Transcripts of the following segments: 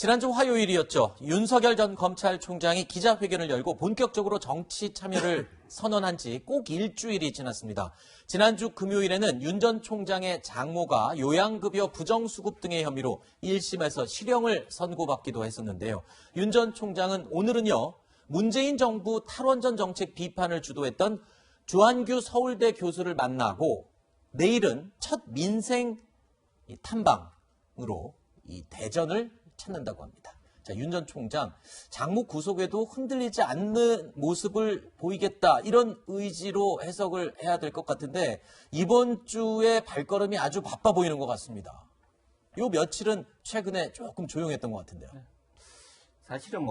지난주 화요일이었죠. 윤석열 전 검찰총장이 기자회견을 열고 본격적으로 정치 참여를 선언한 지 꼭 일주일이 지났습니다. 지난주 금요일에는 윤 전 총장의 장모가 요양급여 부정수급 등의 혐의로 1심에서 실형을 선고받기도 했었는데요. 윤 전 총장은 오늘은요, 문재인 정부 탈원전 정책 비판을 주도했던 주한규 서울대 교수를 만나고 내일은 첫 민생 탐방으로 이 대전을 찾는다고 합니다. 자, 윤 전 총장, 장모 구속에도 흔들리지 않는 모습을 보이겠다, 이런 의지로 해석을 해야 될 것 같은데 이번 주에 발걸음이 아주 바빠 보이는 것 같습니다. 요 며칠은 최근에 조금 조용했던 것 같은데요. 사실은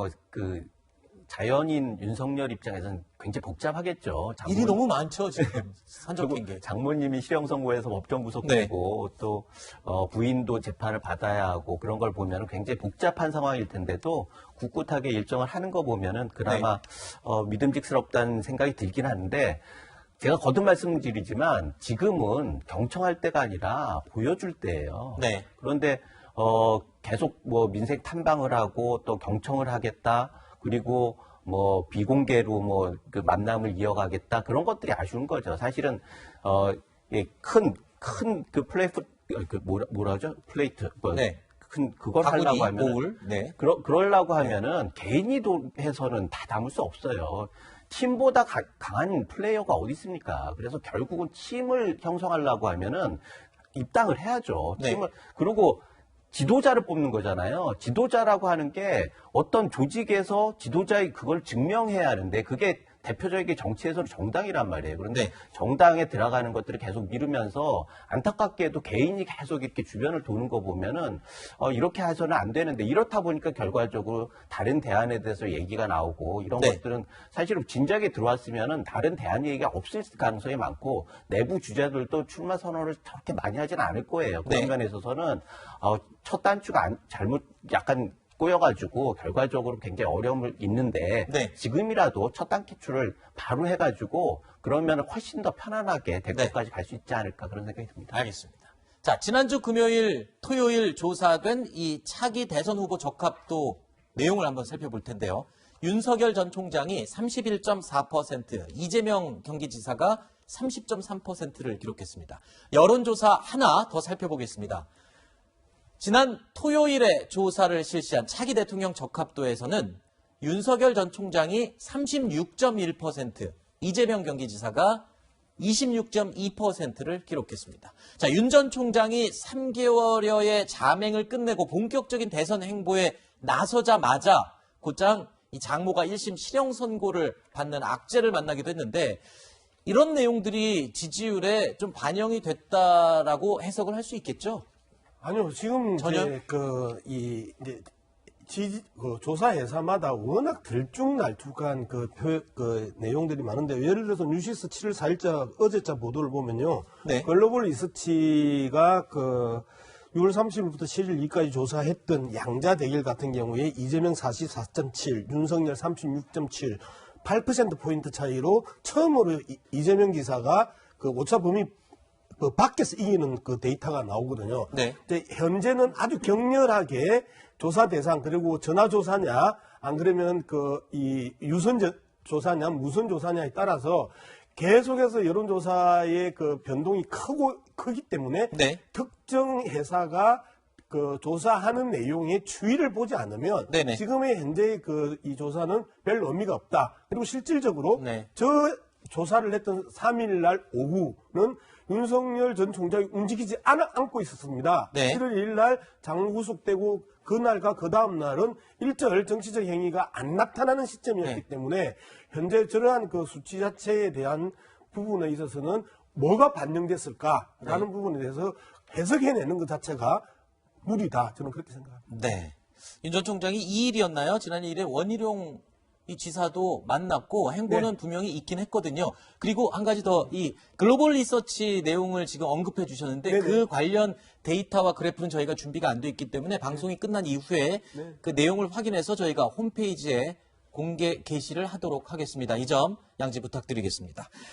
자연인 윤석열 입장에서는 굉장히 복잡하겠죠. 일이 너무 많죠, 지금. 산적인 게. 장모님이 실형 선고해서 법정 구속되고 또 부인도 재판을 받아야 하고 그런 걸 보면 굉장히 복잡한 상황일 텐데도 꿋꿋하게 일정을 하는 거 보면은 그나마 믿음직스럽다는 생각이 들긴 하는데, 제가 거듭 말씀드리지만 지금은 경청할 때가 아니라 보여줄 때예요. 네. 그런데 계속 민생 탐방을 하고 또 경청을 하겠다, 그리고 비공개로 그 만남을 이어가겠다, 그런 것들이 아쉬운 거죠. 사실은 큰 그 플레이트 큰 그걸 하려고 하면 그러려고 하면은 개인이 해서는 다 담을 수 없어요. 팀보다 강한 플레이어가 어디 있습니까? 그래서 결국은 팀을 형성하려고 하면은 입당을 해야죠. 팀을. 그리고 지도자를 뽑는 거잖아요. 지도자라고 하는 게 어떤 조직에서 지도자의 그걸 증명해야 하는데, 그게 대표적인 정치에서는 정당이란 말이에요. 그런데 정당에 들어가는 것들을 계속 미루면서 안타깝게도 개인이 계속 이렇게 주변을 도는 거 보면은 이렇게 해서는 안 되는데, 이렇다 보니까 결과적으로 다른 대안에 대해서 얘기가 나오고 이런 것들은 사실은 진작에 들어왔으면은 다른 대안 얘기가 없을 가능성이 많고, 내부 주자들도 출마 선언을 저렇게 많이 하지는 않을 거예요. 그런 면에 있어서는 첫 단추가 잘못 약간 꼬여가지고 결과적으로 굉장히 어려움을 있는데, 지금이라도 첫 단추를 바로 해가지고 그러면 훨씬 더 편안하게 대구까지 갈 수 있지 않을까, 그런 생각이 듭니다. 알겠습니다. 자, 지난주 금요일, 토요일 조사된 이 차기 대선 후보 적합도 내용을 한번 살펴볼 텐데요. 윤석열 전 총장이 31.4%, 이재명 경기지사가 30.3%를 기록했습니다. 여론조사 하나 더 살펴보겠습니다. 지난 토요일에 조사를 실시한 차기 대통령 적합도에서는 윤석열 전 총장이 36.1%, 이재명 경기지사가 26.2%를 기록했습니다. 자, 윤 전 총장이 3개월여의 자맹을 끝내고 본격적인 대선 행보에 나서자마자 곧장 이 장모가 1심 실형 선고를 받는 악재를 만나기도 했는데, 이런 내용들이 지지율에 좀 반영이 됐다라고 해석을 할 수 있겠죠? 아니요, 지금 이제 조사 회사마다 워낙 들쭉날쭉한 그 내용들이 많은데, 예를 들어서 뉴시스 7일 4일자 어제자 보도를 보면요, 글로벌 리서치가 6월 30일부터 7일 2일까지 조사했던 양자 대결 같은 경우에 이재명 44.7, 윤석열 36.7, 8%포인트 차이로 처음으로 이재명 기사가 그 오차 범위 밖에서 이기는 그 데이터가 나오거든요. 근데 현재는 아주 격렬하게 조사 대상, 그리고 전화 조사냐, 안 그러면 이 유선 조사냐, 무선 조사냐에 따라서 계속해서 여론조사의 그 변동이 크기 때문에 특정 회사가 그 조사하는 내용의 추이를 보지 않으면 지금의 현재의 이 조사는 별 의미가 없다. 그리고 실질적으로 저 조사를 했던 3일날 오후는 윤석열 전 총장이 움직이지 않고 있었습니다. 7월 1일날 장모 구속되고 그날과 그 다음 날은 일절 정치적 행위가 안 나타나는 시점이었기 때문에 현재 저러한 그 수치 자체에 대한 부분에 있어서는 뭐가 반영됐을까라는 부분에 대해서 해석해내는 것 자체가 무리다, 저는 그렇게 생각합니다. 윤 전 총장이 2일이었나요? 지난 2일에 원희룡 이 지사도 만났고 행보는 분명히 있긴 했거든요. 그리고 한 가지 더, 이 글로벌 리서치 내용을 지금 언급해 주셨는데 그 관련 데이터와 그래프는 저희가 준비가 안 돼 있기 때문에 방송이 끝난 이후에 그 내용을 확인해서 저희가 홈페이지에 공개 게시를 하도록 하겠습니다. 이 점 양지 부탁드리겠습니다.